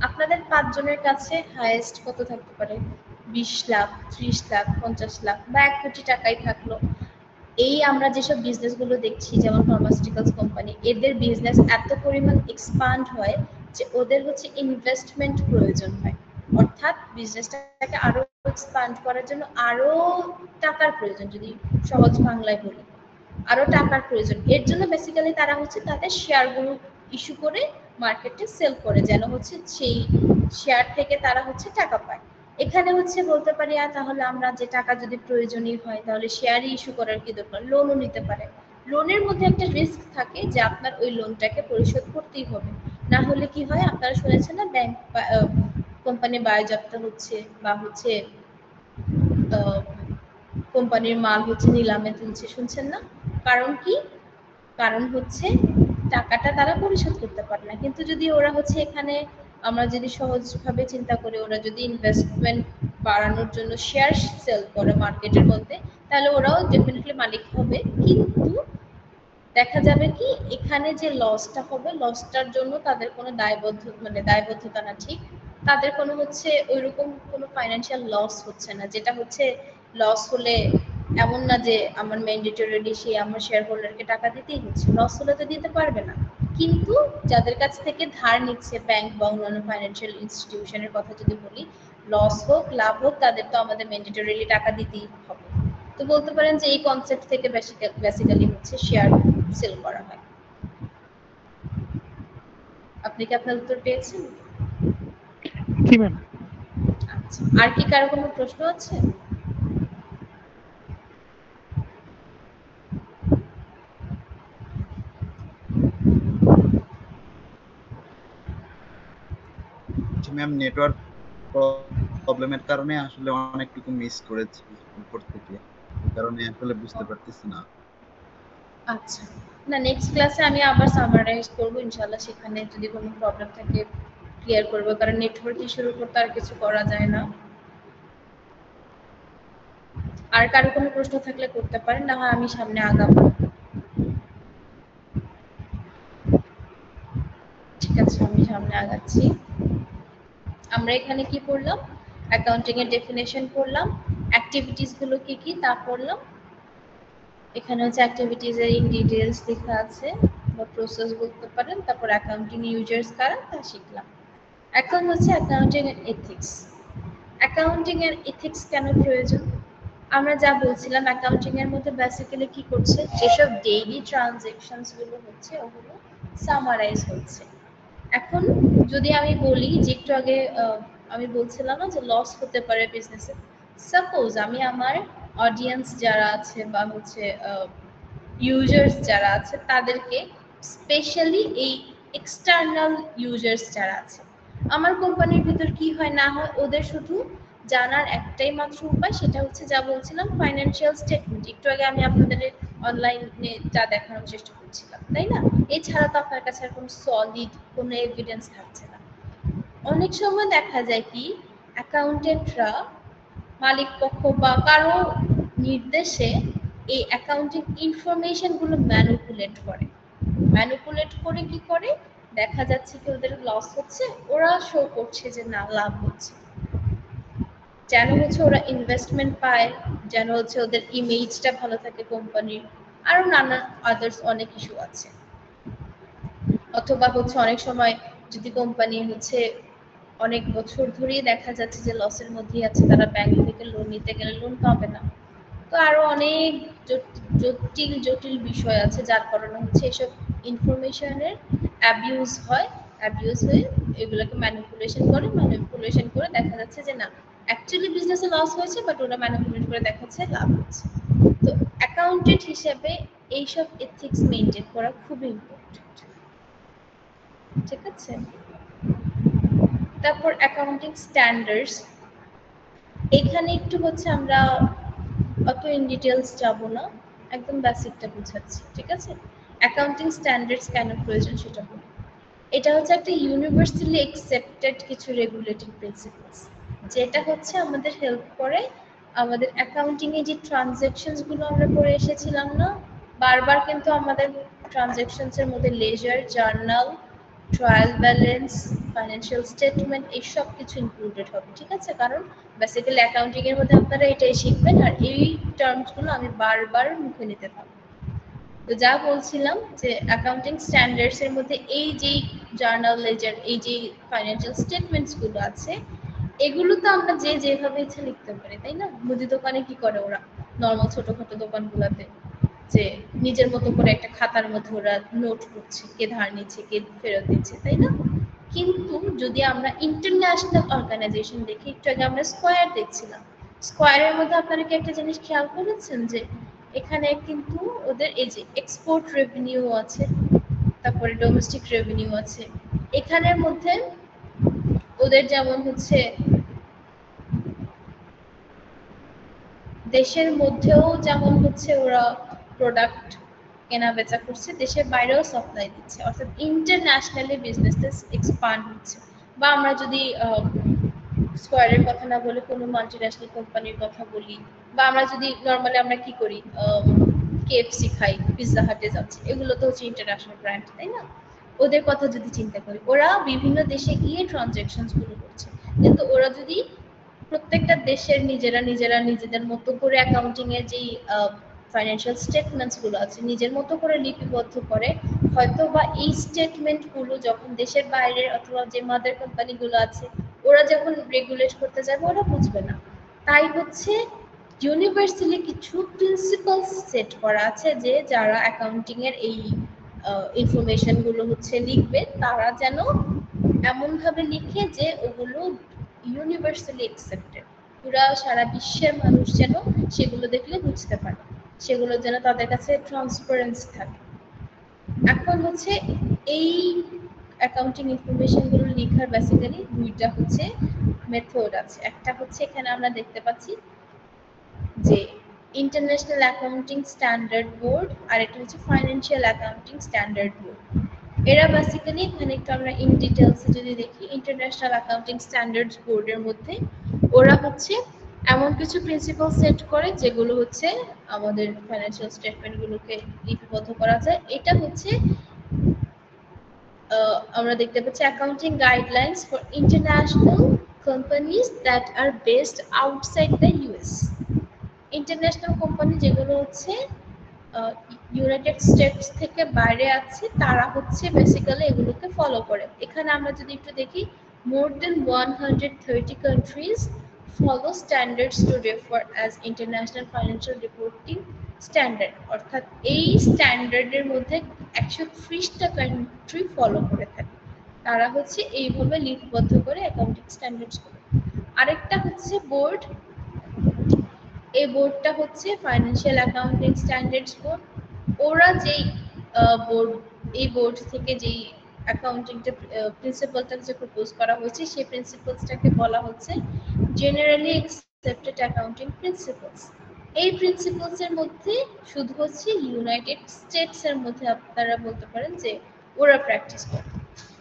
আপনাদের 5 জনের কাছে হাইয়েস্ট কত থাকতে পারে? 20 লাখ, 30 লাখ, 50 লাখ বা 1 কোটি টাকাই থাকলো। এই আমরা যেসব বিজনেসগুলো দেখছি যেমন ফার্মাসিউটিক্যালস কোম্পানি, এদের বিজনেস এত পরিমাণ এক্সপান্ড হয় যে ওদের হচ্ছে ইনভেস্টমেন্ট প্রয়োজন হয়, অর্থাৎ বিজনেসটাকে আরো এক্সপান্ড করার জন্য আরো টাকার প্রয়োজন, যদি সহজ বাংলায় বলি আরো টাকার প্রয়োজন। এর জন্য বেসিক্যালি তারা হচ্ছে তাদের শেয়ারগুলো ইস্যু করে মার্কেটে সেল করে, যেন হচ্ছে সেই শেয়ার থেকে তারা হচ্ছে টাকা পায়। এখানে হচ্ছে বলতে পারি তাহলে আমরা যে টাকা যদি প্রয়োজনীয় হয় তাহলে শেয়ারই ইস্যু করার কি দরকার, লোনও নিতে পারে। লোনের মধ্যে একটা রিস্ক থাকে যে আপনার ওই লোনটাকে পরিশোধ করতেই হবে, না হলে কি হয় আপনারা শুনেছেন না ব্যাংক কোম্পানি বায়োজপ্ত হচ্ছে বা হচ্ছে কোম্পানির মাল হচ্ছে নিলামে তুলছে, শুনছেন না? কারণ কি? কারণ হচ্ছে টাকাটা তারা পরিশোধ করতে পারে না। কিন্তু যদি ওরা হচ্ছে এখানে আমরা যদি সহজভাবে চিন্তা করি, ওরা যদি ইনভেস্টমেন্ট বাড়ানোর জন্য শেয়ার সেল করে মার্কেটের মধ্যে, তাহলে ওরাও ডেফিনেটলি মালিক হবে। কিন্তু দেখা যাবে কি এখানে যে লসটা হবে, লসটার জন্য তাদের কোনো দায়বদ্ধতা না, ঠিক তাদের কোনো হচ্ছে ওইরকম কোনো ফাইন্যান্সিয়াল লস হচ্ছে না, যেটা হচ্ছে লস হলে এমন না যে আমার ম্যান্ডেটরিলি সে আমার শেয়ার হোল্ডারকে টাকা দিতেই হচ্ছে, লস হলে তো দিতে পারবে না। কিন্তু যাদের কাছ থেকে ধার নিচ্ছে ব্যাংক বা অন্যান্য ফাইন্যান্সিয়াল ইনস্টিটিউশনের কথা যদি বলি, লস হোক লাভ হোক তাদের তো আমাদের ম্যান্ডেটরিলি টাকা দিতেই হবে। তো বলতে পারেন যে এই কনসেপ্ট থেকে বেসিক্যালি হচ্ছে শেয়ার সেল করা হয়। আপনি কি আপনার উত্তর পেয়েছেন? জি ম্যাম। আচ্ছা, আর কি কারো কোনো প্রশ্ন আছে? ম্যাম নেটওয়ার্ক প্রবলেমের কারণে আসলে অনেকটুকু মিস করেছি উপর থেকে, এই কারণে আসলে বুঝতে পারতেছি না। আচ্ছা, না নেক্সট ক্লাসে আমি আবার সামারাইজ করব ইনশাআল্লাহ, সেখানে যদি কোনো প্রবলেম থাকে ক্লিয়ার করব, কারণ নেটওয়ার্ক ইস্যুর উপর তো আর কিছু করা যায় না। আর কারো কোনো প্রশ্ন থাকলে করতে পারেন, না হয় আমি সামনে আগাবো। ঠিক আছে, আমি সামনে আগাচ্ছি। আমরা এখানে কি পড়লাম? অ্যাকাউন্টিং এর ডেফিনেশন পড়লাম, অ্যাক্টিভিটিস গুলো কি কি তা পড়লাম। এখানে হচ্ছে অ্যাক্টিভিটিস এর ইন ডিটেইলস লেখা আছে বা প্রসেস বলতে পারেন। তারপর অ্যাকাউন্টিং ইউজার্স কারা তা শিখলাম। এখন হচ্ছে অ্যাকাউন্টিং এর এথিক্স। অ্যাকাউন্টিং এর এথিক্স কেন প্রয়োজন? আমরা যা বলছিলাম অ্যাকাউন্টিং এর মধ্যে বেসিক্যালি কি করছে, যেসব ডেইলি ট্রানজ্যাকশনস গুলো হচ্ছে ওগুলো সামারাইজ হচ্ছে। এখন যদি আমি বলি যে একটু আগে আমি বলছিলাম না যে লস হতে পারে বিজনেসে, সাপোজ আমি আমার অডিয়েন্স যারা আছে বা হচ্ছে ইউজার্স যারা আছে তাদেরকে, স্পেশালি এই এক্সটার্নাল ইউজার্স যারা আছে আমার কোম্পানির ভিতর কি হয় না হয়, ওদের শুধু জানার একটাই মাত্র উপায়, সেটা হচ্ছে যা বলছিলাম ফাইন্যান্সিয়াল স্টেটমেন্ট। একটু আগে আমি আপনাদের অনলাইনে যা দেখানোর চেষ্টা করছিলাম, তাই না? এছাড়া তো আপনার কাছে আর কোনো সলিড কোনো এভিডেন্স থাকছে না। অনেক সময় দেখা যায় কি অ্যাকাউন্টেন্টরা মালিক পক্ষ বা কারো নির্দেশে এই অ্যাকাউন্টিং ইনফরমেশন গুলো ম্যানিপুলেট করে কি করে, দেখা যাচ্ছে কি ওদের লস হচ্ছে, ওরা শো করছে যে না লাভ হচ্ছে, যেন হচ্ছে ওরা ইনভেস্টমেন্ট পায়, যেন হচ্ছে ওদের ইমেজটা ভালো থাকে কোম্পানির, আরো নানা আদার্স অনেক ইস্যু আছে। অথবা হচ্ছে অনেক সময় যদি কোম্পানি হচ্ছে অনেক বছর ধরেই দেখা যাচ্ছে যে লসের মধ্যেই আছে, তারা ব্যাংক থেকে লোন নিতে গেলে লোন পাবে না, তো আরো অনেক জটিল জটিল বিষয় আছে, যার কারণে হচ্ছে এসব ইনফরমেশনের অ্যাবিউজ হয়, অ্যাবিউজ হয়ে এগুলোকে ম্যানিপুলেশন করে দেখা যাচ্ছে যে না অ্যাকচুয়ালি বিজনেসে লস হয়েছে, বাট ওরা ম্যানিপুলেট করে দেখাচ্ছে লাভ হচ্ছে। তো অ্যাকাউন্টেন্ট হিসেবে এইসব এথিক্স মেনটেন করা খুবই ইম্পর্টেন্ট, ঠিক আছে? তারপর অ্যাকাউন্টিং স্ট্যান্ডার্ডস, এখানে একটু হচ্ছে আমরা অত ইন ডিটেলস যাব না, একদম বেসিকটা বুঝাচ্ছি, ঠিক আছে? অ্যাকাউন্টিং স্ট্যান্ডার্ডস কেন প্রয়োজন সেটা বলি। এটা হচ্ছে একটা ইউনিভার্সালি অ্যাকসেপ্টেড কিছু রেগুলেটেড প্রিন্সিপালস, যেটা হচ্ছে আমাদের হেল্প করে আমাদের অ্যাকাউন্টিং এ যে ট্রানজ্যাকশনস গুলো আমরা করে এসেছিলাম না, বারবার কিন্তু আমাদের ট্রানজ্যাকশনস এর মধ্যে ledger, journal, trial balance, financial statement এই সব কিছু ইনক্লুডেড হবে, ঠিক আছে? কারণ বেসিক্যালি অ্যাকাউন্টিং এর মধ্যে আপনারা এটাই শিখবেন, আর এই টার্মস গুলো আমি বারবার মুখে নিতে থাকবো। তো যা বলছিলাম যে অ্যাকাউন্টিং স্ট্যান্ডার্ডস এর মধ্যে এই যে জার্নাল, লেজার, এই যে ফাইন্যান্সিয়াল স্টেটমেন্টস গুলো আছে, এগুলো তো আমরা যে যেভাবে ইচ্ছা লিখতে পারি, তাই না? মুদি দোকানে কি করে ওরা, নর্মাল ছোটখাটো দোকানগুলোতে যে নিজের মতো করে একটা খাতার মধ্যে ওরা নোট করছে কে ধার নিচ্ছে কে ফেরত দিচ্ছে, তাই না? কিন্তু যদি আমরা ইন্টারন্যাশনাল অর্গানাইজেশন দেখি, একটু আগে আমরা স্কয়ার দেখছিলাম, স্কয়ারের মধ্যে আপনারা কি একটা জিনিস খেয়াল করেছেন যে এখানে কিন্তু ওদের এই যে এক্সপোর্ট রেভিনিউ আছে, তারপরে ডোমেস্টিক রেভিনিউ আছে, এখানের মধ্যে ওদের যেমন হচ্ছে দেশের মধ্যেও যেমন হচ্ছে ওরা প্রোডাক্ট কেনা বেচা করছে, দেশের বাইরেও সাপ্লাই দিচ্ছে, অর্থাৎ ইন্টারন্যাশনালি বিজনেস এক্সপান্ড হচ্ছে। বা আমরা যদি স্কয়ারের কথা না বলে কোনো মাল্টিন্যাশনাল কোম্পানির কথা বলি, বা আমরা যদি নর্মালি আমরা কি করি, কেএফসি খাই, পিৎজা হাটে যাচ্ছে, এগুলো তো হচ্ছে ইন্টারন্যাশনাল ব্র্যান্ড, তাই না? ওদের কথা যদি চিন্তা করি, ওরা বিভিন্ন দেশে গিয়ে ট্রানজ্যাকশন গুলো করছে, কিন্তু ওরা যদি প্রত্যেকটা দেশের নিজেদের মতো করে অ্যাকাউন্টিং এর যেই ফাইন্যান্সিয়াল স্টেটমেন্টস গুলো আছে নিজের মতো করে লিপিবদ্ধ করে, হয়তো বা এই স্টেটমেন্ট গুলো যখন দেশের বাইরের অথবা যে মাদার কোম্পানি গুলো আছে ওরা যখন রেগুলেট করতে যাবে ওরা বুঝবে না। তাই হচ্ছে ইউনিভার্সালি কিছু প্রিন্সিপাল সেট করা আছে যে যারা অ্যাকাউন্টিং এর এই ইনফরমেশন গুলো হচ্ছে লিখবে, তারা যেন এমন ভাবে লিখে যে ওগুলো ইউনিভার্সালি অ্যাকসেপ্টেড, পুরা সারা বিশ্বের মানুষ যেন সেগুলো দেখলে বুঝতে পারে, সেগুলো যেন তাদের কাছে ট্রান্সপারেন্সি থাকে। এখন হচ্ছে এই অ্যাকাউন্টিং ইনফরমেশন গুলো লেখার বেসিক্যালি দুইটা হচ্ছে মেথড আছে। একটা হচ্ছে এখানে আমরা দেখতে পাচ্ছি যে ইন্টারন্যাশনাল অ্যাকাউন্টিং স্ট্যান্ডার্ড বোর্ড, আর এটা হচ্ছে ফাইন্যান্সিয়াল অ্যাকাউন্টিং স্ট্যান্ডার্ড বোর্ড। এরা বেসিক্যালি এখানে একটু আমরা ইন ডিটেলসে যদি দেখি, ইন্টারন্যাশনাল অ্যাকাউন্টিং স্ট্যান্ডার্ডস বোর্ডের মধ্যে ওরা হচ্ছে এমন কিছু প্রিন্সিপাল সেট করে যেগুলো হচ্ছে আমাদের ফাইন্যান্সিয়াল স্টেটমেন্টগুলোকে লিপিবদ্ধ করা যায়। এটা হচ্ছে আমরা দেখতে পাচ্ছি accounting guidelines for international companies that are based outside the US. International company যেগুলো হচ্ছে ইউনাইটেড স্টেটস থেকে বাইরে আছে, তারা হচ্ছে বেসিক্যালি এগুলোকে ফলো করে। এখানে আমরা যদি একটু দেখি, মোর দেন 130 countries follow standards two refer as international financial reporting standard, অর্থাৎ এই স্ট্যান্ডার্ডের মধ্যে 130টা কান্ট্রি ফলো করে থাকে, তারা হচ্ছে এইভাবে লিপিবদ্ধ করে অ্যাকাউন্টিং স্ট্যান্ডার্ডস করে। আরেকটা হচ্ছে বোর্ড, এই বোর্ডটা হচ্ছে ফাইন্যান্সিয়াল অ্যাকাউন্টিং স্ট্যান্ডার্ডস বোর্ড। ওরা যেই বোর্ড, এই বোর্ড থেকে যেই অ্যাকাউন্টিংটা প্রিন্সিপালটা যে প্রপোজ করা হয়েছে সেই প্রিন্সিপালসটাকে বলা হচ্ছে জেনারেলি অ্যাকসেপ্টেড অ্যাকাউন্টিং প্রিন্সিপালস। এই প্রিন্সিপালস এর মধ্যে শুধু হচ্ছে ইউনাইটেড স্টেটস এর মধ্যে আপনারা বলতে পারেন যে ওরা প্র্যাকটিস করে।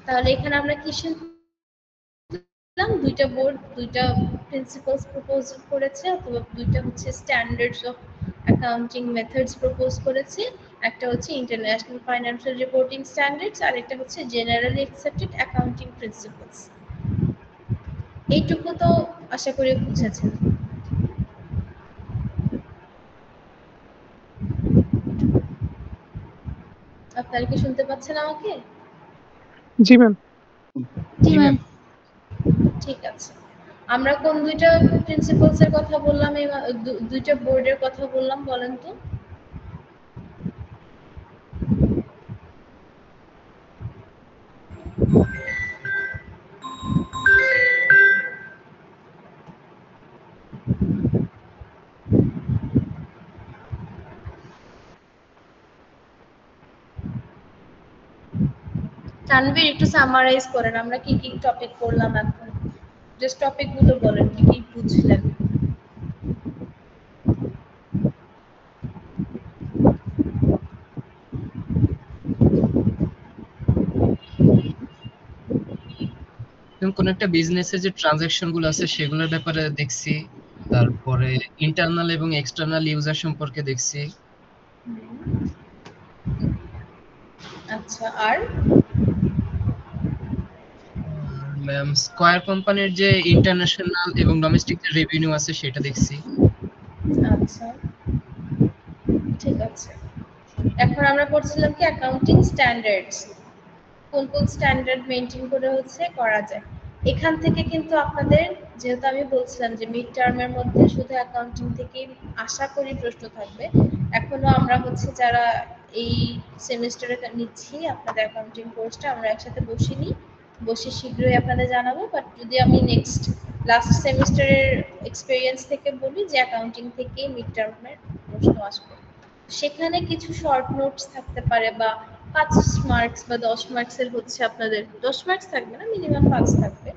তাহলে এখানে আমরা কি দুইটা বোর্ড দুইটা প্রিন্সিপালস প্রপোজ করেছে, অথবা দুইটা হচ্ছে standards of accounting methods propose করেছে। একটা হচ্ছে ইন্টারন্যাশনাল ফাইন্যান্সিয়াল রিপোর্টিং স্ট্যান্ডার্ডস, আর একটা হচ্ছে জেনারেলি অ্যাকসেপ্টেড অ্যাকাউন্টিং প্রিন্সিপলস। এইটুকু তো আশা করি বুঝেছেন। আপনারা কি শুনতে পাচ্ছেন আমাকে? জি ম্যাম। জি ম্যাম। ঠিক আছে। আমরা কোন দুইটা প্রিন্সিপলস এর কথা বললাম, এই দুইটা বোর্ডের কথা বললাম বলেন তো? তানভীর একটু সামারাইজ করেন আমরা কি কি টপিক পড়লাম এখন, জাস্ট টপিকগুলো বলেন কি কি বুঝলেন। কোন একটা বিজনেসের যে ট্রানজাকশন গুলো আছে সেগুলোর ব্যাপারে দেখছি, তারপরে ইন্টারনাল এবং এক্সটার্নাল ইউজার সম্পর্কে দেখছি। আচ্ছা, আর ম্যাম স্কয়ার কোম্পানির যে ইন্টারন্যাশনাল এবং ডোমেস্টিক যে রেভিনিউ আছে সেটা দেখছি। আচ্ছা ঠিক আছে। এখন আমরা পড়ছিলাম কি অ্যাকাউন্টিং স্ট্যান্ডার্ডস, কোন কোন স্ট্যান্ডার্ড মেইনটেইন করে হচ্ছে করা যায়। এখান থেকে কিন্তু আপনাদের, যেহেতু আমি বলছিলাম যে মিড টার্মের মধ্যে শুধু অ্যাকাউন্টিং থেকে আশা করি প্রশ্ন থাকবে, এখনো আমরা হচ্ছে যারা এই সেমিস্টারে নিচ্ছি আপনাদের অ্যাকাউন্টিং কোর্সটা, আমরা একসাথে বসিনি, বসে শীঘ্রই আপনাদের জানাবো। বাট যদি আমি নেক্সট লাস্ট সেমিস্টারের এক্সপেরিয়েন্স থেকে বলি যে অ্যাকাউন্টিং থেকে মিড টার্মের প্রশ্ন আসবে, সেখানে কিছু শর্ট নোটস থাকতে পারে, বা 5 মার্কস বা 10 মার্কসের হচ্ছে আপনাদের 10 মার্কস থাকবে না, মিনিমাম 5 থাকবে,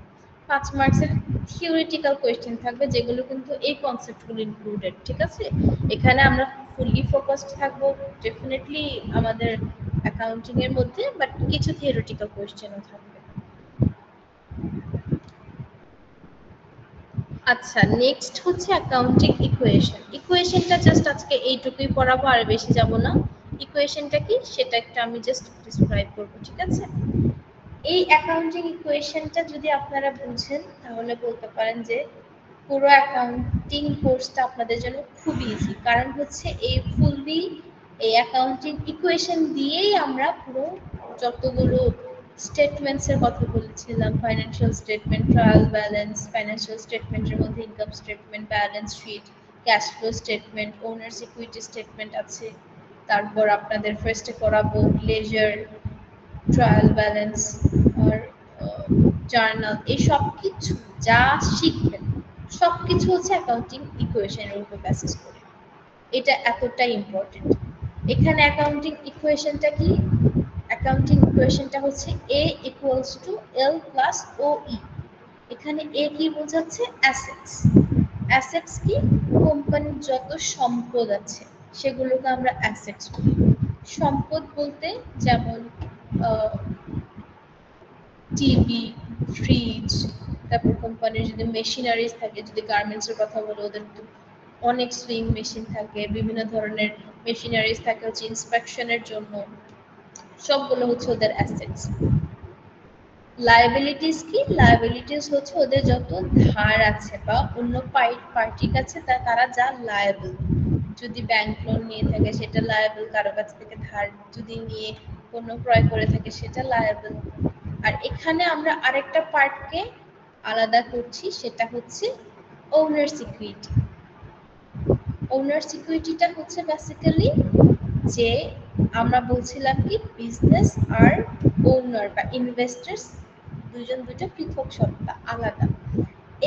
5 মার্কসের থিওরিটিক্যাল কোয়েশ্চেন থাকবে, যেগুলো কিন্তু এই কনসেপ্টগুলো ইনক্লুডেড। ঠিক আছে, এখানে আমরা ফুললি ফোকাসড থাকবো ডেফিনেটলি আমাদের অ্যাকাউন্টিং এর মধ্যে, বাট কিছু থিওরিটিক্যাল কোয়েশ্চেনও থাকবে। আচ্ছা, নেক্সট হচ্ছে অ্যাকাউন্টিং ইকুয়েশন। ইকুয়েশনটা জাস্ট আজকে এইটুকুই পড়াবো, আর বেশি যাব না। ইকুয়েশনটা কি সেটা একটা আমি জাস্ট ডিসক্রাইব করব, ঠিক আছে? এই অ্যাকাউন্টিং ইকুয়েশনটা যদি আপনারা বুঝেন তাহলে বলতে পারেন যে পুরো অ্যাকাউন্টিং কোর্সটা আপনাদের জন্য খুব ইজি, কারণ হচ্ছে এই ফুললি এই অ্যাকাউন্টিং ইকুয়েশন দিয়েই আমরা পুরো যতগুলো স্টেটমেন্টস এর কথা বলেছিলাম, financial statement, trial balance, financial স্টেটমেন্টের মধ্যে income statement, balance sheet, cash flow statement, owner's equity statement আছে, তারপর আপনাদের ফার্স্টে করাবো লেজার, ট্রায়াল ব্যালেন্স আর জার্নাল, এই সব কিছু যা শিখবেন সবকিছু হচ্ছে অ্যাকাউন্টিং ইকুয়েশনের উপর বেসিস করে। এটা এতটাই ইম্পর্টেন্ট। এখানে অ্যাকাউন্টিং ইকুয়েশনটা কি? অ্যাকাউন্টিং ইকুয়েশনটা হচ্ছে A equals to L plus OE। এখানে A কি বোঝাচ্ছে? অ্যাসেটস। অ্যাসেটস কি? কোম্পানির যত সম্পদ আছে সেগুলোকে আমরা অ্যাসেটস বলি। সম্পদ বলতে যেমন টিভি, ফ্রিজ, তারপর কোম্পানির যদি মেশিনারিজ থাকে, যদি গার্মেন্টস এর কথা বলি ওদের তো অনেক সুইং মেশিন থাকে, বিভিন্ন ধরনের মেশিনারিজ থাকে হচ্ছে ইন্সপেকশনের জন্য, সবগুলো হচ্ছে ওদের অ্যাসেটস। লায়াবিলিটিস কি? লায়াবিলিটিস হচ্ছে ওদের যত ধার আছে বা অন্য পার্টির কাছে তারা যা লায়াবল, যদি ব্যাংক লোন নিয়ে থাকে সেটা লায়াবল, কারো কাছ থেকে ধার যদি নিয়ে পণ্য ক্রয় করে থাকে সেটা লায়াবল। আর এখানে আমরা আরেকটা পার্টকে আলাদা করছি, সেটা হচ্ছে ওনার সিকিউরিটি। ওনার সিকিউরিটিটা হচ্ছে বেসিক্যালি যে আমরা বলছিলাম কি বিজনেস আর ওনার বা ইনভেস্টার্স দুইজন দুইটা পৃথক সত্তা, আলাদা।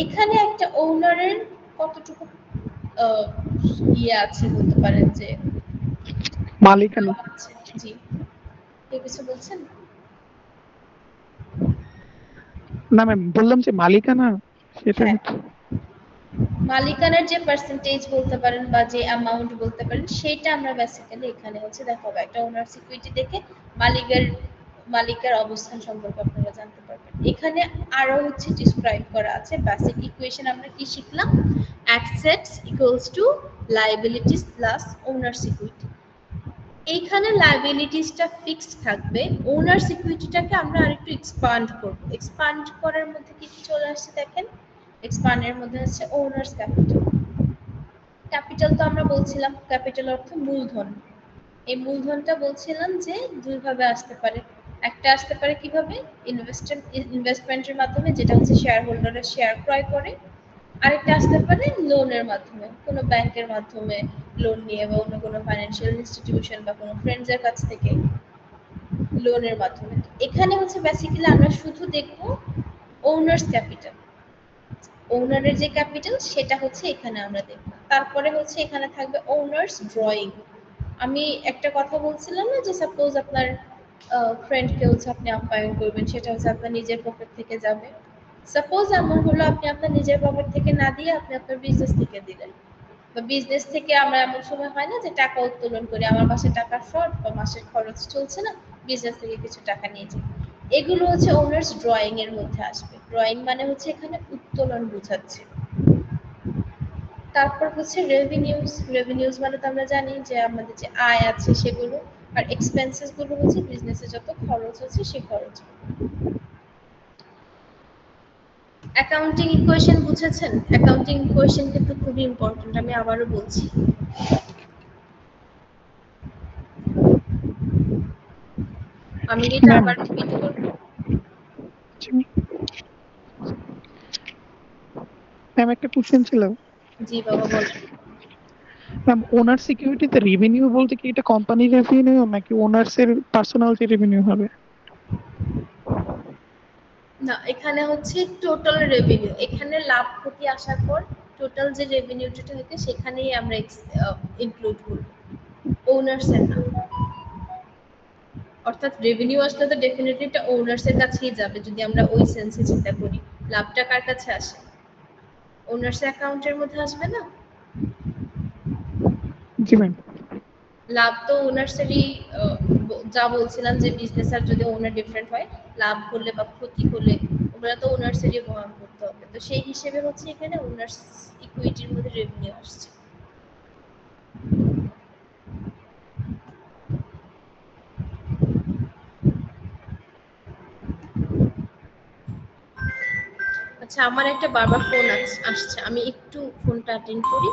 এখানে একটা ওনারের কতটুকু ইয়ে আছে বলতে পারেন যে মালিকানা। জি, কেউ কিছু বলছেন? না ম্যাম, বললাম যে মালিকানা সেটা। মালিকানার যে পার্সেন্টেজ বলতে পারেন বা যে অ্যামাউন্ট বলতে পারেন সেটা আমরা বেসিক্যালি এখানে হচ্ছে দেখাবো। একটা ওনার সিকিউরিটি দেখে মালিকের অবস্থান সম্পর্কে আপনারা জানতে পারবেন। এখানে আরো হচ্ছে ডিসক্রাইব করা আছে বেসিক ইকুয়েশন। আমরা কি শিখলাম? Assets equals to liabilities plus owner security. এইখানে লায়াবিলিটিসটা ফিক্সড থাকবে, ওনার সিকিউরিটিটাকে আমরা আরেকটু এক্সপান্ড করব। এক্সপান্ড করার মধ্যে কি কি চলে আসছে দেখেন, এক্সপান্ডের মধ্যে হচ্ছে ওনার্স ক্যাপিটাল। ক্যাপিটাল তো আমরা বলছিলাম ক্যাপিটাল অর্থ মূলধন। এই মূলধনটা বলছিলাম যে দুই ভাবে আসতে পারে। একটা আসতে পারে কিভাবে, ইনভেস্টমেন্টের মাধ্যমে, যেটা হচ্ছে শেয়ার হোল্ডাররা শেয়ার ক্রয় করে। আরেকটা আসতে পারে লোনের মাধ্যমে, কোনো ব্যাংকের মাধ্যমে লোন নিয়ে বা অন্য কোনো ফাইন্যান্সিয়াল ইনস্টিটিউশন বা কোনো ফ্রেন্ডস এর কাছ থেকে লোনের মাধ্যমে। এখানে হচ্ছে বেসিক্যালি আমরা শুধু দেখব ওনার্স ক্যাপিটাল, ওনারের যে ক্যাপিটাল সেটা হচ্ছে এখানে আমরা দেখব। তারপরে হচ্ছে এখানে থাকবে ওনার্স ড্রয়িং। আমি একটা কথা বলছিলাম না যে সাপোজ আপনার ফ্রেন্ডকে হচ্ছে আপনি আপ্যায়ন করবেন, সেটা হচ্ছে আপনার নিজের পকেট থেকে যাবে। সাপোজ এমন হলো আপনি আপনার নিজের পকেট থেকে না দিয়ে আপনি আপনার বিজনেস থেকে দিলেন, বা বিজনেস থেকে আমরা এমন সময় হয় না যে টাকা উত্তোলন করি, আমার মাসে টাকা শর্ট বা মাসের খরচ চলছে না, বিজনেস থেকে কিছু টাকা নিয়ে যাই। এগুলো হচ্ছে ওনার্স ড্রয়িং এর মধ্যে আসবে। ড্রয়িং মানে হচ্ছে এখানে উত্তোলন বোঝাচ্ছে। তারপর হচ্ছে রেভিনিউজ। রেভিনিউজ মানে তো আমরা জানি যে আমাদের যে আয় আছে সেগুলো, আর এক্সপেন্সেস গুলো হচ্ছে বিজনেসে যত খরচ আছে সেই খরচ। অ্যাকাউন্টিং ইকুয়েশন বুঝেছেন? অ্যাকাউন্টিং ইকুয়েশন কিন্তু খুবই ইম্পর্টেন্ট, আমি আবারও বলছি। আমি এটা আবার রিপিট করব। ম্যাম একটা কোশ্চেন ছিল। জি বাবা বলেন। ম্যাম ওনার সিকিউরিটিতে রেভিনিউ বলতে কি এটা কোম্পানির রেভিনিউ নাকি ওনার্স এর পার্সোনাল যে রেভিনিউ হবে? না, এখানে হচ্ছে টোটাল রেভিনিউ। এখানে লাভ ক্ষতি আসার পর টোটাল যে রেভিনিউটা থাকে সেখানেই আমরা ইনক্লুড করব, ওনার্স এর না। অর্থাৎ রেভিনিউ আসলে তো ডেফিনেটলি এটা ওনার্স এর কাছেই যাবে যদি আমরা ওই সেন্সে চিন্তা করি। লাভটা কার কাছে আসে? ওনার্স অ্যাকাউন্টের মধ্যে আসবে না? জি ম্যাম। লাভ তো ওনার্সেরই, যা বলছিলাম যে বিজনেস আর যদি ওনার ডিফারেন্ট হয়, লাভ হলে বা ক্ষতি হলে ওগুলো তো ওনার্সেরই বহন করতে হবে। তো সেই হিসেবে হচ্ছে এখানে ওনার্স ইকুইটির মধ্যে রেভিনিউ আসছে। আচ্ছা, আমার একটা বারবার ফোন আসছে, আমি একটু ফোনটা অ্যাটেন্ড করি।